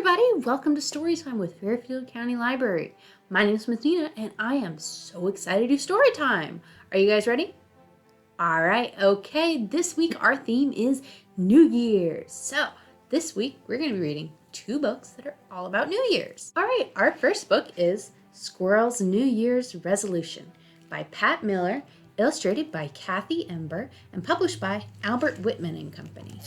everybody, welcome to Storytime with Fairfield County Library. My name is Nina and I am so excited to do Storytime. Are you guys ready? Alright, okay, this week our theme is New Year's. So, this week we're going to be reading two books that are all about New Year's. Alright, our first book is Squirrel's New Year's Resolution by Pat Miller, illustrated by Kathi Ember, and published by Albert Whitman and Company.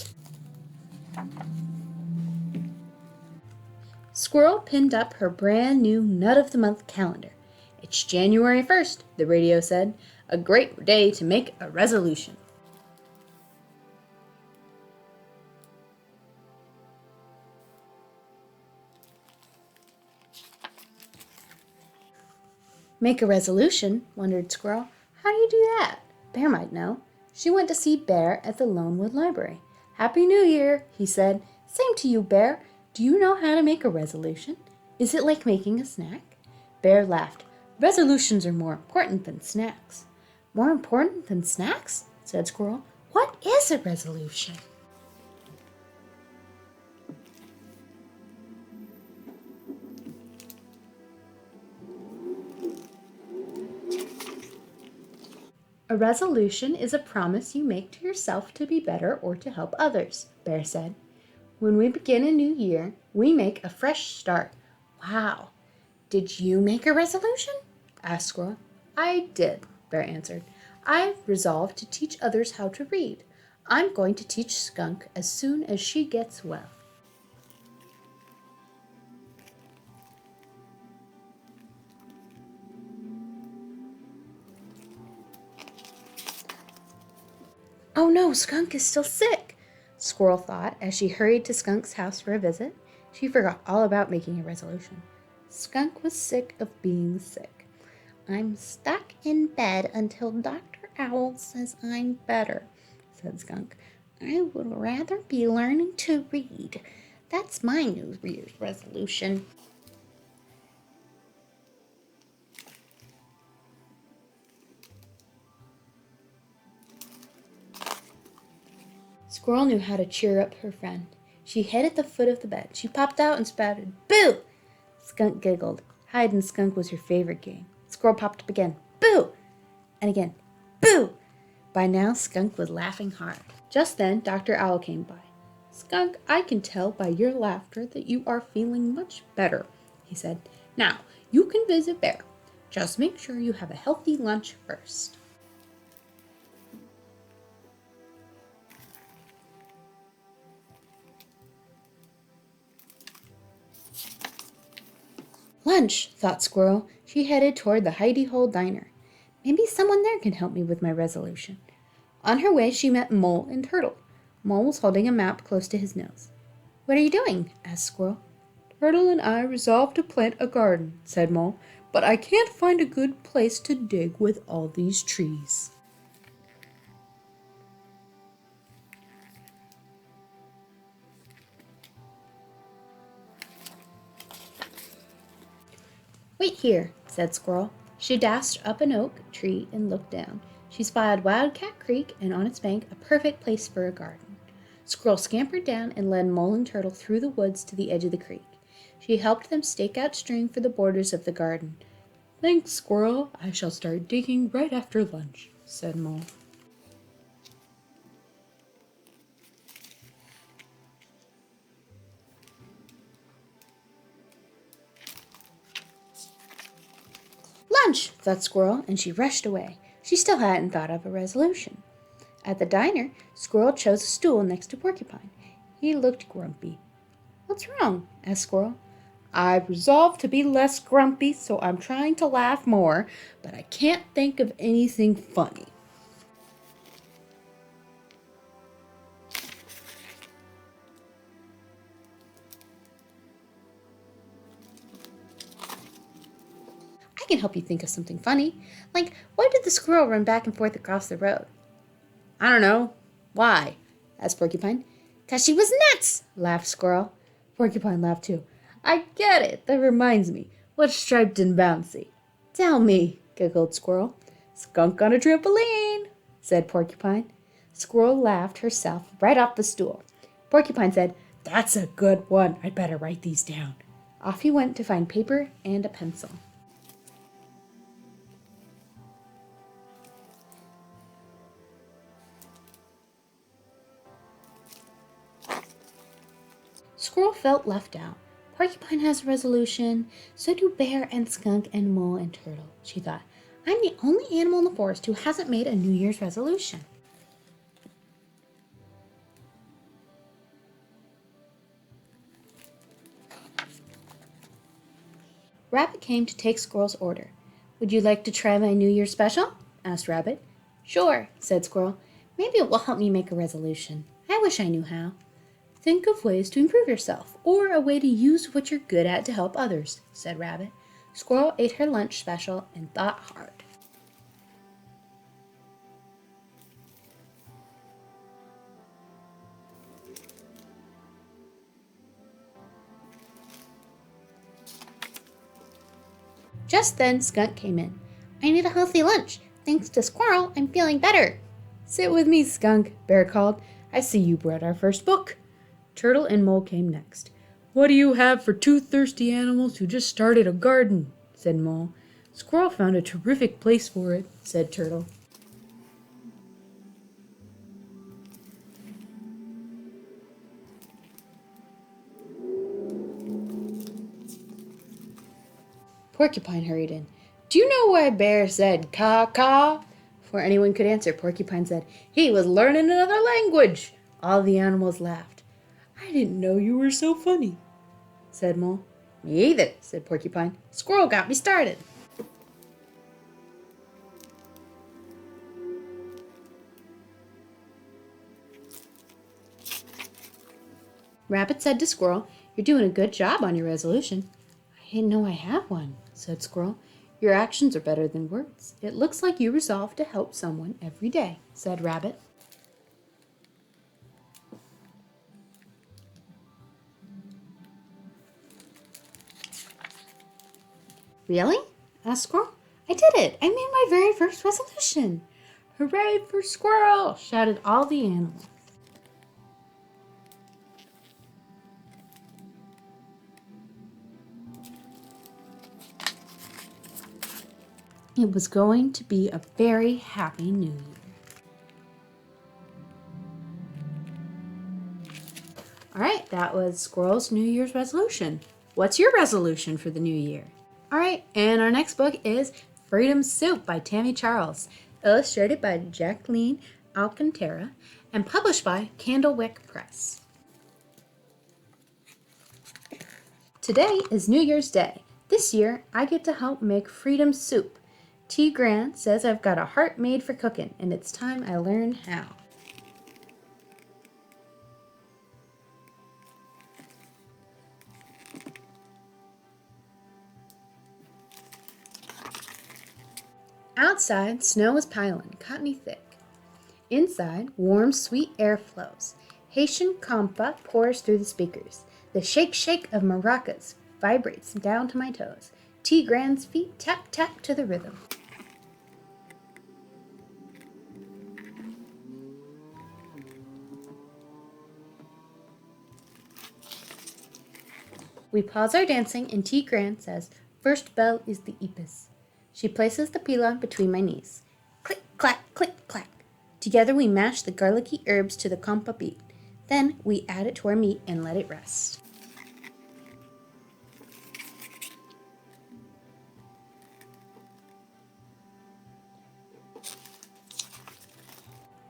Squirrel pinned up her brand new Nut of the Month calendar. It's January 1st, the radio said. A great day to make a resolution. Make a resolution? Wondered Squirrel. How do you do that? Bear might know. She went to see Bear at the Lonewood Library. Happy New Year, he said. Same to you, Bear. Do you know how to make a resolution? Is it like making a snack? Bear laughed. Resolutions are more important than snacks. More important than snacks? Said Squirrel. What is a resolution? A resolution is a promise you make to yourself to be better or to help others, Bear said. When we begin a new year, we make a fresh start. Wow. Did you make a resolution? Asked Squirrel. I did, Bear answered. I've resolved to teach others how to read. I'm going to teach Skunk as soon as she gets well. Oh no, Skunk is still sick, Squirrel thought as she hurried to Skunk's house for a visit. She forgot all about making a resolution. Skunk was sick of being sick. I'm stuck in bed until Dr. Owl says I'm better, said Skunk. I would rather be learning to read. That's my New Year's resolution. Squirrel knew how to cheer up her friend. She hid at the foot of the bed. She popped out and spouted, Boo! Skunk giggled. Hide and Skunk was her favorite game. Squirrel popped up again. Boo! And again. Boo! By now, Skunk was laughing hard. Just then, Dr. Owl came by. Skunk, I can tell by your laughter that you are feeling much better, he said. Now, you can visit Bear. Just make sure you have a healthy lunch first. Lunch, thought Squirrel. She headed toward the hidey-hole diner. Maybe someone there can help me with my resolution. On her way, she met Mole and Turtle. Mole was holding a map close to his nose. What are you doing? Asked Squirrel. Turtle and I resolved to plant a garden, said Mole, but I can't find a good place to dig with all these trees. Wait here, said Squirrel. She dashed up an oak tree and looked down. She spied Wildcat Creek and on its bank a perfect place for a garden. Squirrel scampered down and led Mole and Turtle through the woods to the edge of the creek. She helped them stake out string for the borders of the garden. Thanks, Squirrel. I shall start digging right after lunch, said Mole. Lunch, thought Squirrel, and she rushed away. She still hadn't thought of a resolution. At the diner, Squirrel chose a stool next to Porcupine. He looked grumpy. What's wrong? Asked Squirrel. I've resolved to be less grumpy, so I'm trying to laugh more, but I can't think of anything funny. I can help you think of something funny. Like, why did the squirrel run back and forth across the road? I don't know. Why? Asked Porcupine. 'Cause she was nuts, laughed Squirrel. Porcupine laughed too. I get it. That reminds me. What's striped and bouncy? Tell me, giggled Squirrel. Skunk on a trampoline, said Porcupine. Squirrel laughed herself right off the stool. Porcupine said, That's a good one. I'd better write these down. Off he went to find paper and a pencil. Squirrel felt left out. Porcupine has a resolution, so do Bear and Skunk and Mole and Turtle, she thought. I'm the only animal in the forest who hasn't made a New Year's resolution. Rabbit came to take Squirrel's order. Would you like to try my New Year's special? Asked Rabbit. Sure, said Squirrel. Maybe it will help me make a resolution. I wish I knew how. Think of ways to improve yourself, or a way to use what you're good at to help others, said Rabbit. Squirrel ate her lunch special and thought hard. Just then, Skunk came in. I need a healthy lunch. Thanks to Squirrel, I'm feeling better. Sit with me, Skunk, Bear called. I see you brought our first book. Turtle and Mole came next. What do you have for two thirsty animals who just started a garden? Said Mole. Squirrel found a terrific place for it, said Turtle. Porcupine hurried in. Do you know why Bear said caw-caw? Before anyone could answer, Porcupine said, he was learning another language. All the animals laughed. I didn't know you were so funny, said Mole. Me either, said Porcupine. Squirrel got me started. Rabbit said to Squirrel, you're doing a good job on your resolution. I didn't know I had one, said Squirrel. Your actions are better than words. It looks like you resolve to help someone every day, said Rabbit. Really? Asked Squirrel. I did it! I made my very first resolution! Hooray for Squirrel! Shouted all the animals. It was going to be a very happy New Year. All right, that was Squirrel's New Year's resolution. What's your resolution for the new year? All right, and our next book is Freedom Soup by Tami Charles, illustrated by Jacqueline Alcantara, and published by Candlewick Press. Today is New Year's Day. This year, I get to help make freedom soup. T. Grant says I've got a heart made for cooking, and it's time I learn how. Outside, snow is piling, cottony thick. Inside, warm, sweet air flows. Haitian compa pours through the speakers. The shake of maracas vibrates down to my toes. T. Grand's feet tap tap to the rhythm. We pause our dancing and T. Grant says, first bell is the ipis. She places the pilon between my knees. Click, clack, click, clack. Together we mash the garlicky herbs to the compa beat. Then we add it to our meat and let it rest.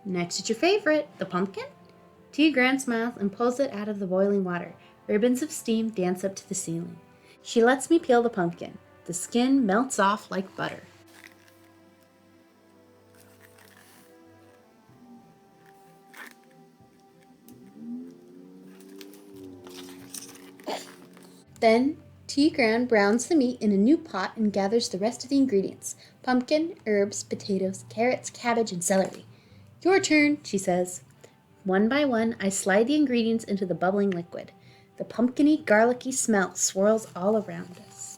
Next is your favorite, the pumpkin. T. Grant smiles and pulls it out of the boiling water. Ribbons of steam dance up to the ceiling. She lets me peel the pumpkin. The skin melts off like butter. Then T. Grant browns the meat in a new pot and gathers the rest of the ingredients: pumpkin, herbs, potatoes, carrots, cabbage, and celery. Your turn, she says. One by one, I slide the ingredients into the bubbling liquid. The pumpkin-y, garlicky smell swirls all around us.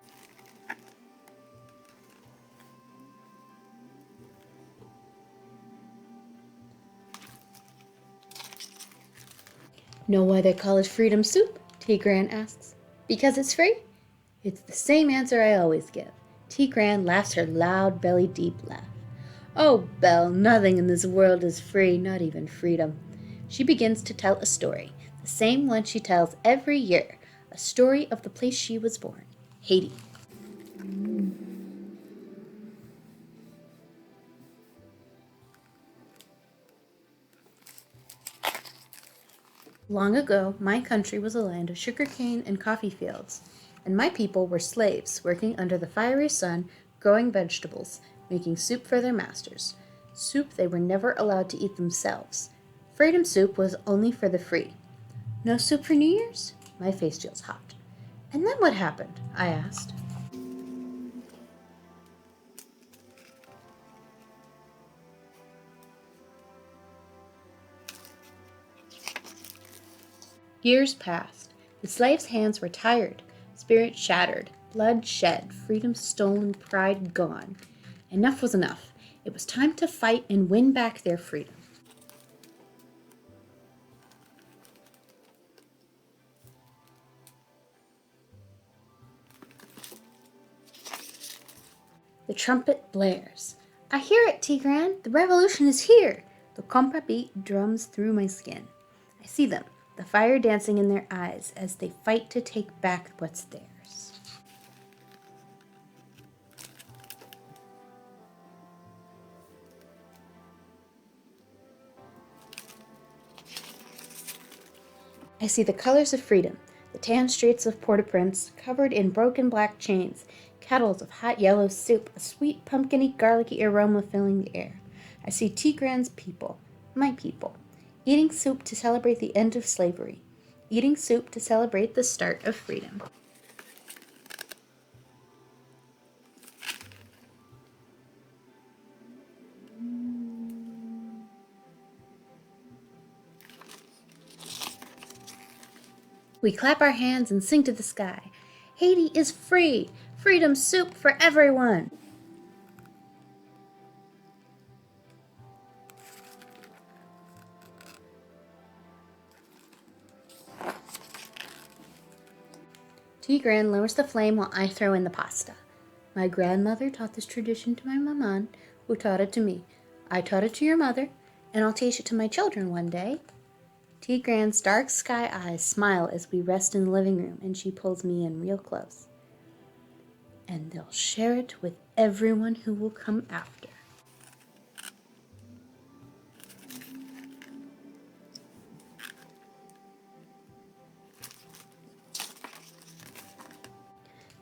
Know why they call it freedom soup? Tigran asks. Because it's free? It's the same answer I always give. Tigran laughs her loud, belly-deep laugh. Oh, Belle, nothing in this world is free, not even freedom. She begins to tell a story, the same one she tells every year, a story of the place she was born, Haiti. Long ago, my country was a land of sugarcane and coffee fields, and my people were slaves working under the fiery sun, growing vegetables, making soup for their masters, soup they were never allowed to eat themselves. Freedom soup was only for the free. No soup for New Year's? My face feels hot. And then what happened? I asked. Years passed. The slaves' hands were tired, spirit shattered, blood shed, freedom stolen, pride gone. Enough was enough. It was time to fight and win back their freedom. The trumpet blares. I hear it, Tigran. The revolution is here. The compa beat drums through my skin. I see them, the fire dancing in their eyes as they fight to take back what's theirs. I see the colors of freedom, the tan streets of Port-au-Prince covered in broken black chains, kettles of hot yellow soup, a sweet pumpkiny garlicky aroma filling the air. I see Tigran's people, my people, eating soup to celebrate the end of slavery, eating soup to celebrate the start of freedom. We clap our hands and sing to the sky. Haiti is free! Freedom soup for everyone! Tigran lowers the flame while I throw in the pasta. My grandmother taught this tradition to my maman, who taught it to me. I taught it to your mother, and I'll teach it to my children one day. Tigran's dark sky eyes smile as we rest in the living room, and she pulls me in real close. And they'll share it with everyone who will come after.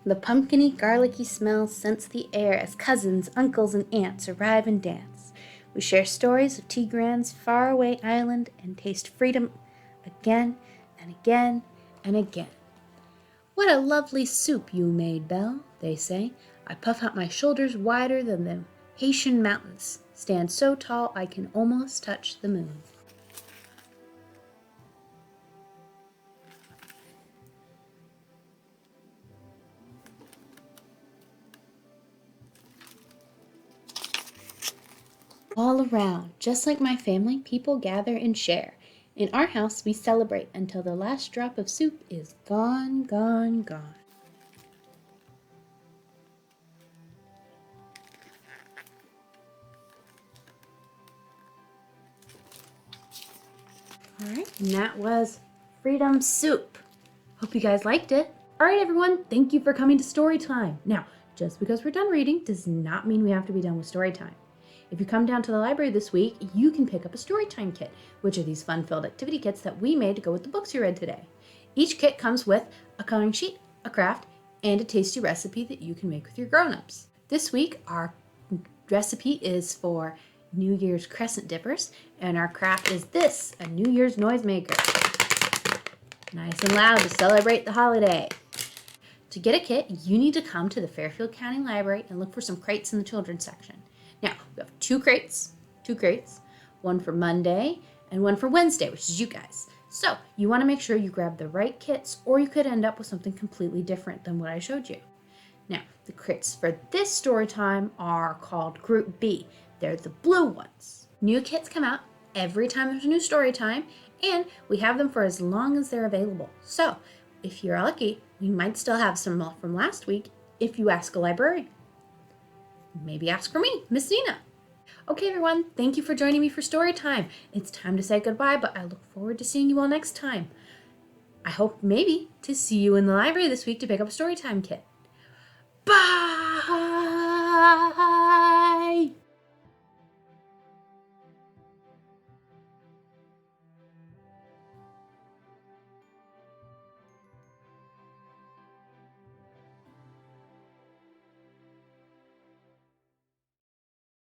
The pumpkiny, garlicky smell scents the air as cousins, uncles, and aunts arrive and dance. We share stories of Tigran's faraway island and taste freedom again and again and again. What a lovely soup you made, Belle, they say. I puff out my shoulders wider than the Haitian mountains, stand so tall I can almost touch the moon. All around, just like my family, people gather and share. In our house, we celebrate until the last drop of soup is gone, gone, gone. Alright, and that was Freedom Soup. Hope you guys liked it. Alright everyone, thank you for coming to Storytime. Now, just because we're done reading does not mean we have to be done with Storytime. If you come down to the library this week, you can pick up a Storytime kit, which are these fun-filled activity kits that we made to go with the books you read today. Each kit comes with a coloring sheet, a craft, and a tasty recipe that you can make with your grown-ups. This week, our recipe is for New Year's crescent dippers, and our craft is this, a New Year's noisemaker. Nice and loud to celebrate the holiday. To get a kit, you need to come to the Fairfield County Library and look for some crates in the children's section. Now, we have two crates, one for Monday and one for Wednesday, which is you guys. So, you want to make sure you grab the right kits, or you could end up with something completely different than what I showed you. Now, the kits for this story time are called Group B. They're the blue ones. New kits come out every time there's a new story time, and we have them for as long as they're available. So if you're lucky, we might still have some from last week if you ask a librarian. Maybe ask for me, Miss Nina. Okay, everyone, thank you for joining me for story time. It's time to say goodbye, but I look forward to seeing you all next time. I hope maybe to see you in the library this week to pick up a story time kit. Bye!